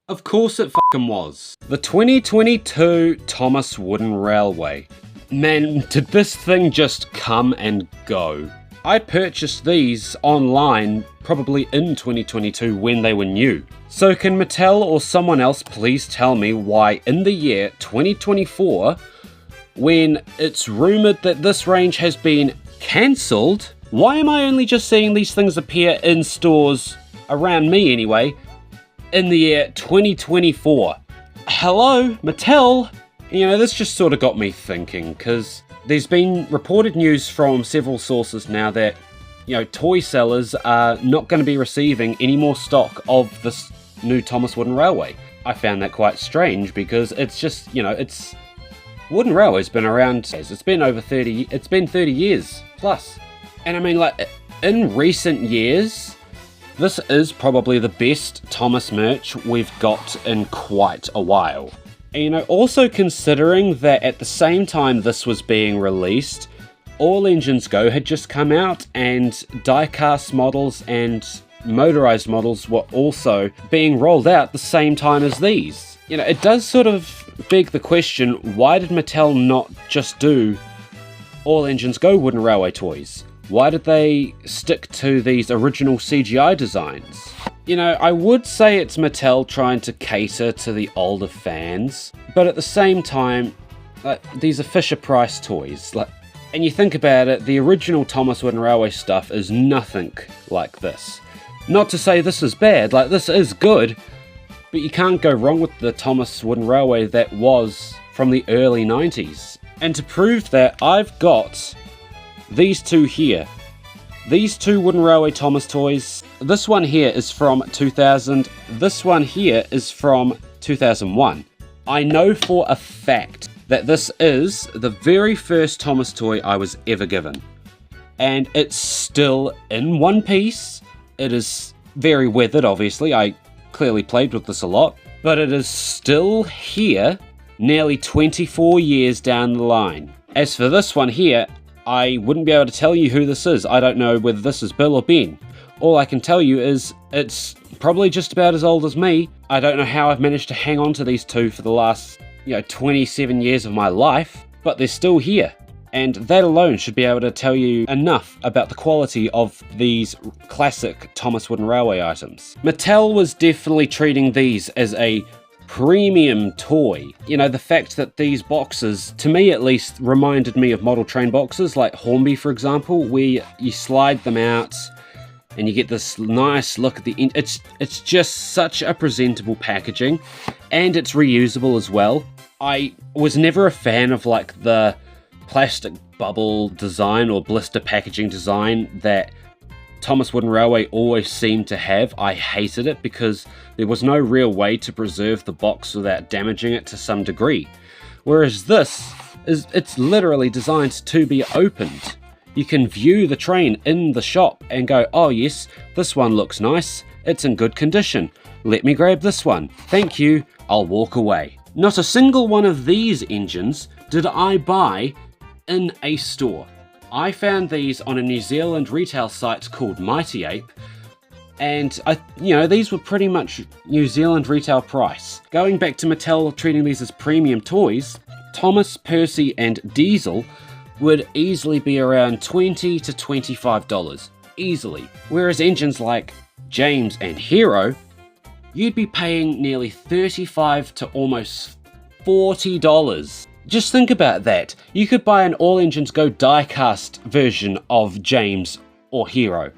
Of course it fucking was. The 2022 Thomas Wooden Railway. Man, did this thing just come and go. I purchased these online probably in 2022 when they were new. So can Mattel or someone else please tell me why in the year 2024, when it's rumoured that this range has been cancelled, why am I only just seeing these things appear in stores, around me anyway, in the year 2024? Hello, Mattel? You know, this just sort of got me thinking, because there's been reported news from several sources now that, you know, toy sellers are not going to be receiving any more stock of this new Thomas Wooden Railway. I found that quite strange because it's just, you know, it's... Wooden Railway's been around, it's been over 30 years plus. And I mean, like, in recent years, this is probably the best Thomas merch we've got in quite a while. And, you know, also considering that at the same time this was being released, All Engines Go had just come out, and die-cast models and motorized models were also being rolled out the same time as these. You know, it does sort of beg the question, why did Mattel not just do All Engines Go Wooden Railway toys? Why did they stick to these original CGI designs? You know, I would say it's Mattel trying to cater to the older fans, but at the same time, like, these are Fisher-Price toys. Like, and you think about it, the original Thomas Wooden Railway stuff is nothing like this. Not to say this is bad, like, this is good, but you can't go wrong with the Thomas Wooden Railway that was from the early 90s. And to prove that, I've got these two here. These two Wooden Railway Thomas toys. This one here is from 2000. This one here is from 2001. I know for a fact that this is the very first Thomas toy I was ever given. And it's still in one piece. It is very weathered, obviously. I clearly played with this a lot. But it is still here, nearly 24 years down the line. As for this one here, I wouldn't be able to tell you who this is. I don't know whether this is Bill or Ben. All I can tell you is it's probably just about as old as me. I don't know how I've managed to hang on to these two for the last, 27 years of my life, but they're still here. And that alone should be able to tell you enough about the quality of these classic Thomas Wooden Railway items. Mattel was definitely treating these as a premium toy. You know, the fact that these boxes, to me at least, reminded me of model train boxes like Hornby, for example, where you slide them out and you get this nice look at the end. It's just such a presentable packaging, and it's reusable as well. I was never a fan of like the plastic bubble design or blister packaging design that Thomas Wooden Railway always seemed to have. I hated it because there was no real way to preserve the box without damaging it to some degree. Whereas this it's literally designed to be opened. You can view the train in the shop and go, oh yes, this one looks nice, it's in good condition. Let me grab this one. Thank you, I'll walk away. Not a single one of these engines did I buy in a store. I found these on a New Zealand retail site called Mighty Ape, and these were pretty much New Zealand retail price. Going back to Mattel treating these as premium toys, Thomas, Percy and Diesel would easily be around $20 to $25, easily. Whereas engines like James and Hero, you'd be paying nearly $35 to almost $40. Just think about that. You could buy an All Engines Go die-cast version of James or Hero,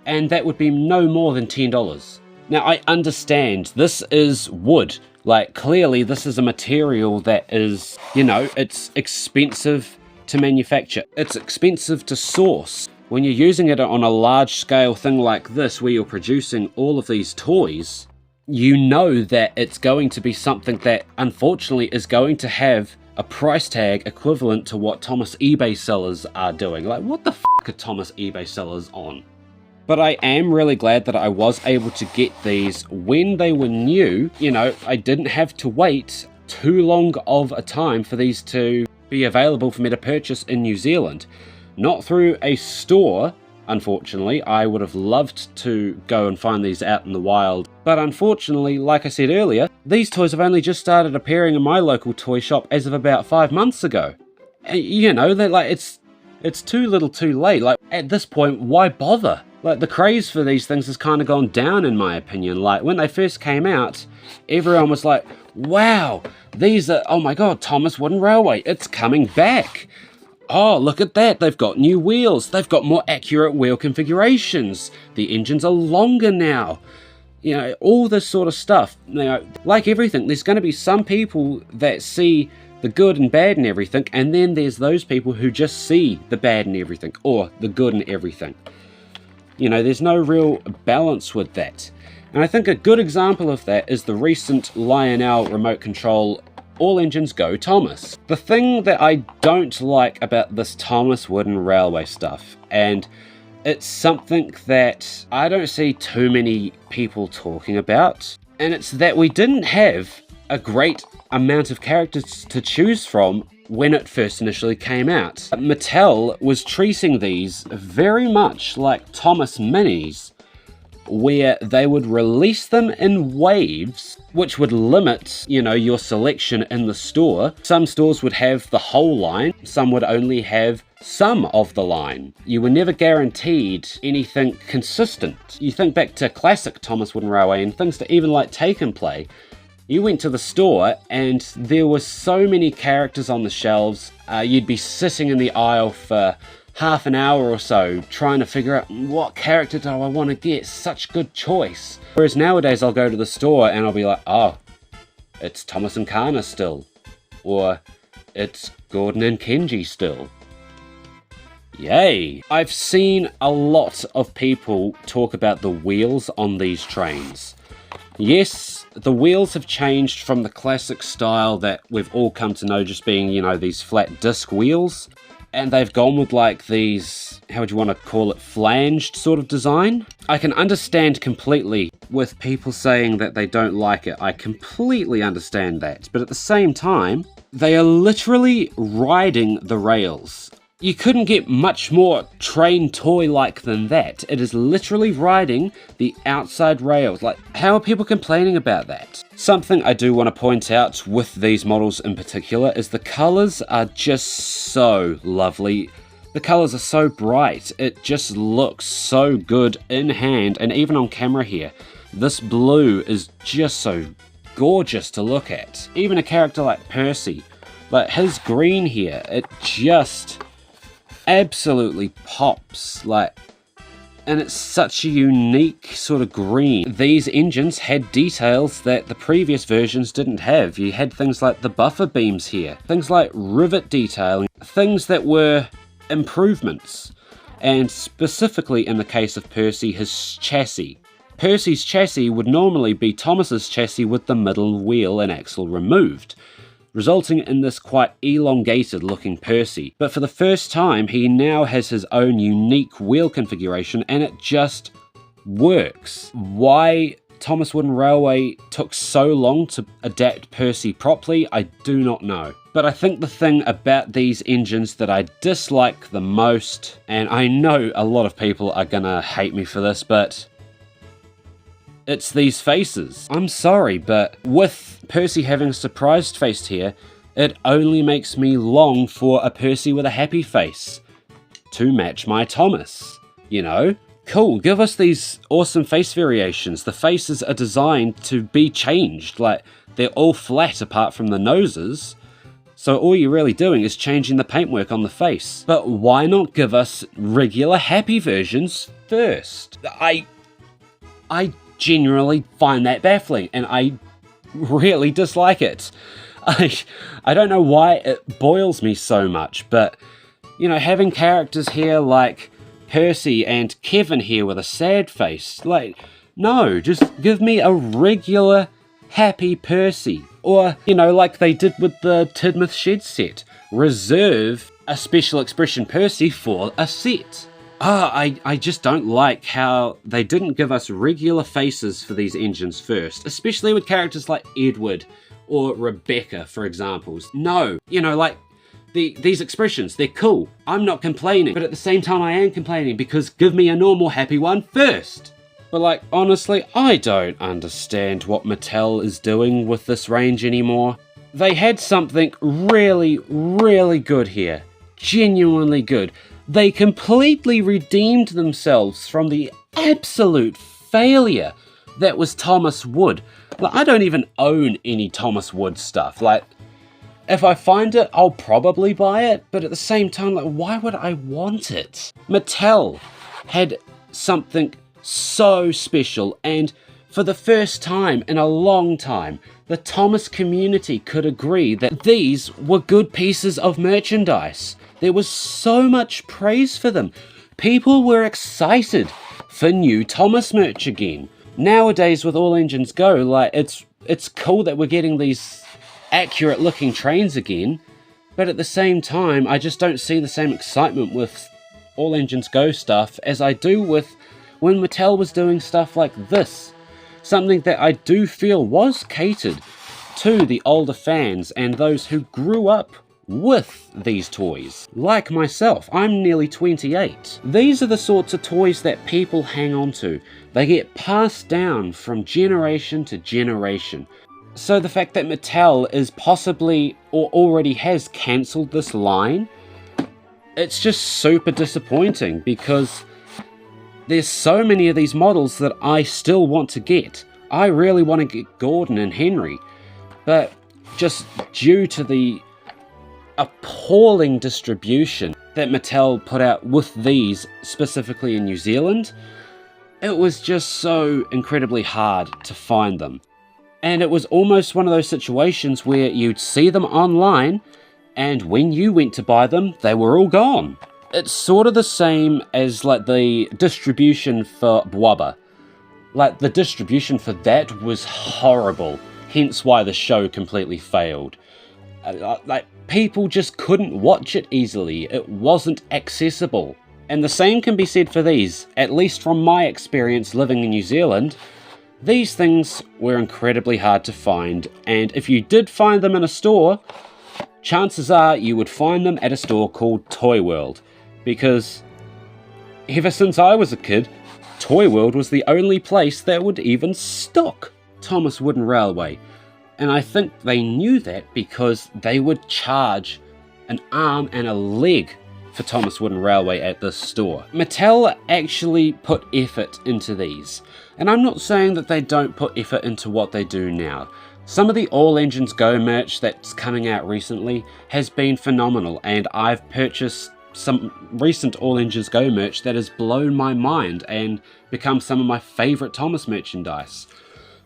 and that would be no more than $10. Now, I understand this is wood. Like, clearly this is a material that is, it's expensive to manufacture. It's expensive to source. When you're using it on a large-scale thing like this, where you're producing all of these toys, you know that it's going to be something that, unfortunately, is going to have a price tag equivalent to what Thomas eBay sellers are doing. Like, what the f*** are Thomas eBay sellers on? But I am really glad that I was able to get these when they were new. I didn't have to wait too long of a time for these to be available for me to purchase in New Zealand. Not through a store unfortunately. I would have loved to go and find these out in the wild. But unfortunately, like I said earlier, these toys have only just started appearing in my local toy shop as of about 5 months ago. And, you know, they're like, it's too little too late. Like, at this point, why bother? Like, the craze for these things has kind of gone down, in my opinion. Like, when they first came out, everyone was like, wow, these are, oh my god, Thomas Wooden Railway, it's coming back. Oh, look at that, they've got new wheels, they've got more accurate wheel configurations, the engines are longer now. You know, all this sort of stuff. You know, like everything, there's going to be some people that see the good and bad in everything, and then there's those people who just see the bad in everything, or the good in everything. You know, there's no real balance with that. And I think a good example of that is the recent Lionel remote control All Engines Go Thomas. The thing that I don't like about this Thomas Wooden Railway stuff, and it's something that I don't see too many people talking about, and it's that we didn't have a great amount of characters to choose from when it first initially came out. Mattel was treating these very much like Thomas Minis, where they would release them in waves, which would limit, you know, your selection in the store. Some stores would have the whole line, some would only have some of the line. You were never guaranteed anything consistent. You think back to classic Thomas Wooden Railway and things that even like Take and Play. You went to the store and there were so many characters on the shelves, you'd be sitting in the aisle for half an hour or so trying to figure out what character do I want to get, such good choice. Whereas nowadays I'll go to the store and I'll be like, oh, it's Thomas and Kana still, or it's Gordon and Kenji still. Yay! I've seen a lot of people talk about the wheels on these trains. Yes, the wheels have changed from the classic style that we've all come to know just being, you know, these flat disc wheels. And they've gone with like these, how would you want to call it, flanged sort of design. I can understand completely with people saying that they don't like it. I completely understand that. But at the same time, they are literally riding the rails. You couldn't get much more train toy-like than that. It is literally riding the outside rails. Like, how are people complaining about that? Something I do want to point out with these models in particular is the colours are just so lovely. The colours are so bright. It just looks so good in hand, and even on camera here. This blue is just so gorgeous to look at. Even a character like Percy, like his green here, it just absolutely pops, like, and it's such a unique sort of green. These engines had details that the previous versions didn't have. You had things like the buffer beams here, things like rivet detailing, things that were improvements, and specifically in the case of Percy, his chassis. Percy's chassis would normally be Thomas's chassis with the middle wheel and axle removed, resulting in this quite elongated looking Percy. But for the first time, he now has his own unique wheel configuration and it just works. Why Thomas Wooden Railway took so long to adapt Percy properly, I do not know. But I think the thing about these engines that I dislike the most, and I know a lot of people are gonna hate me for this, but it's these faces. I'm sorry, but with Percy having a surprised face here, it only makes me long for a Percy with a happy face to match my Thomas. You know? Cool, give us these awesome face variations. The faces are designed to be changed. Like, they're all flat apart from the noses. So all you're really doing is changing the paintwork on the face. But why not give us regular happy versions first? I genuinely find that baffling, and I really dislike it. I don't know why it boils me so much, but, you know, having characters here like Percy and Kevin here with a sad face, like, no, just give me a regular happy Percy. Or, you know, like they did with the Tidmouth Shed set, reserve a special expression Percy for a set. I just don't like how they didn't give us regular faces for these engines first, especially with characters like Edward or Rebecca, for examples. No, you know, like, these expressions, they're cool. I'm not complaining, but at the same time I am complaining because give me a normal happy one first. But like, honestly, I don't understand what Mattel is doing with this range anymore. They had something really, really good here. Genuinely good. They completely redeemed themselves from the absolute failure that was Thomas Wood. Like, I don't even own any Thomas Wood stuff. Like, if I find it, I'll probably buy it, but at the same time, like, why would I want it? Mattel had something so special, and for the first time in a long time, the Thomas community could agree that these were good pieces of merchandise. There was so much praise for them. People were excited for new Thomas merch again. Nowadays with All Engines Go, like, it's cool that we're getting these accurate looking trains again, but at the same time, I just don't see the same excitement with All Engines Go stuff as I do with when Mattel was doing stuff like this. Something that I do feel was catered to the older fans and those who grew up with these toys. Like myself, I'm nearly 28. These are the sorts of toys that people hang on to. They get passed down from generation to generation. So the fact that Mattel is possibly or already has cancelled this line, it's just super disappointing because there's so many of these models that I still want to get. I really want to get Gordon and Henry, but just due to the appalling distribution that Mattel put out with these, specifically in New Zealand, it was just so incredibly hard to find them. And it was almost one of those situations where you'd see them online, and when you went to buy them, they were all gone. It's sort of the same as like the distribution for Bwaba. Like, the distribution for that was horrible, hence why the show completely failed. Like, people just couldn't watch it easily, it wasn't accessible. And the same can be said for these, at least from my experience living in New Zealand. These things were incredibly hard to find, and if you did find them in a store, chances are you would find them at a store called Toy World, because ever since I was a kid, Toy World was the only place that would even stock Thomas Wooden Railway. And I think they knew that because they would charge an arm and a leg for Thomas Wooden Railway at this store. Mattel actually put effort into these. And I'm not saying that they don't put effort into what they do now. Some of the All Engines Go merch that's coming out recently has been phenomenal, and I've purchased some recent All Engines Go merch that has blown my mind and become some of my favourite Thomas merchandise.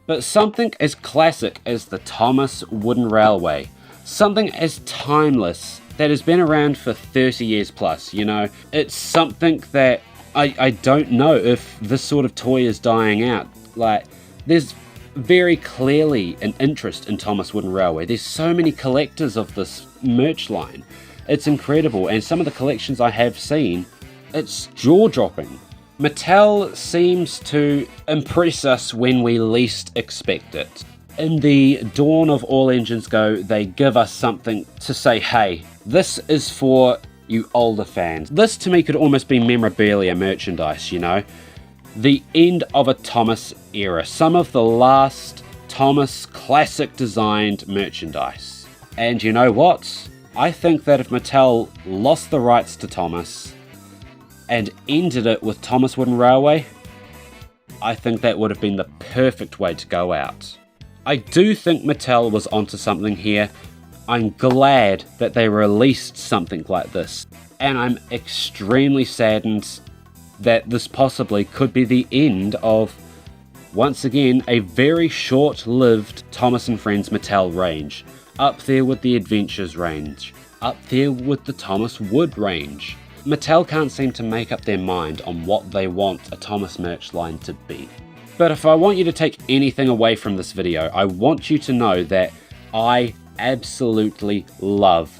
But something as classic as the Thomas Wooden Railway, something as timeless that has been around for 30 years plus, you know, it's something that I don't know if this sort of toy is dying out. Like, there's very clearly an interest in Thomas Wooden Railway. There's so many collectors of this merch line. It's incredible, and some of the collections I have seen, it's jaw-dropping. Mattel seems to impress us when we least expect it. In the dawn of All Engines Go, they give us something to say, hey, this is for you older fans. This to me could almost be memorabilia merchandise, you know? The end of a Thomas era. Some of the last Thomas classic designed merchandise. And you know what? I think that if Mattel lost the rights to Thomas and ended it with Thomas Wooden Railway, I think that would have been the perfect way to go out. I do think Mattel was onto something here. I'm glad that they released something like this, and I'm extremely saddened that this possibly could be the end of, once again, a very short-lived Thomas & Friends Mattel range. Up there with the Adventures range. Up there with the Thomas Wood range. Mattel can't seem to make up their mind on what they want a Thomas merch line to be. But if I want you to take anything away from this video, I want you to know that I absolutely love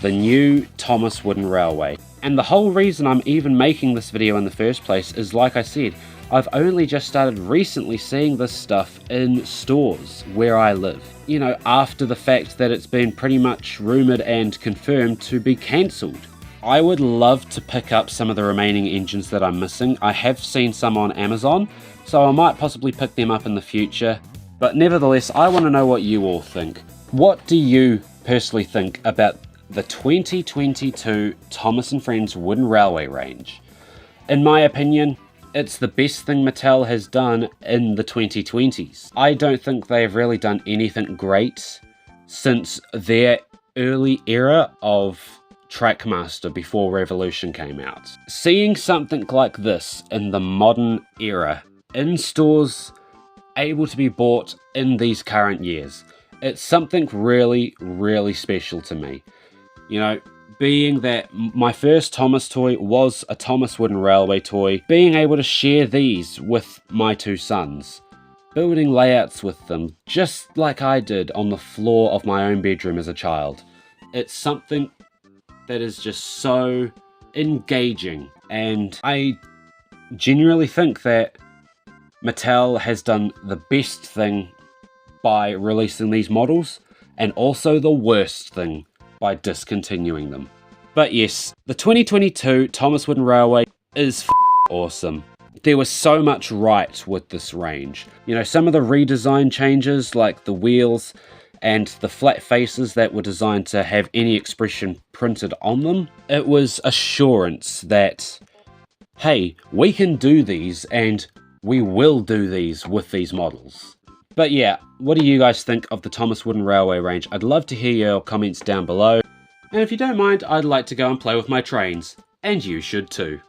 the new Thomas Wooden Railway. And the whole reason I'm even making this video in the first place is, like I said, I've only just started recently seeing this stuff in stores where I live. you know, after the fact that it's been pretty much rumoured and confirmed to be cancelled. I would love to pick up some of the remaining engines that I'm missing. I have seen some on Amazon, so I might possibly pick them up in the future. But nevertheless, I want to know what you all think. What do you personally think about the 2022 Thomas & Friends Wooden Railway range? In my opinion, it's the best thing Mattel has done in the 2020s. I don't think they have really done anything great since their early era of Trackmaster before Revolution came out. Seeing something like this in the modern era, in stores, able to be bought in these current years, it's something really, really special to me. You know, being that my first Thomas toy was a Thomas Wooden Railway toy, being able to share these with my two sons, building layouts with them, just like I did on the floor of my own bedroom as a child. It's something that is just so engaging, and I genuinely think that Mattel has done the best thing by releasing these models, and also the worst thing by discontinuing them. But yes, the 2022 Thomas Wooden Railway is awesome. There was so much right with this range. You know, some of the redesign changes, like the wheels and the flat faces that were designed to have any expression printed on them, it was assurance that, hey, we can do these and we will do these with these models. But yeah, what do you guys think of the Thomas Wooden Railway range? I'd love to hear your comments down below. And if you don't mind, I'd like to go and play with my trains. And you should too.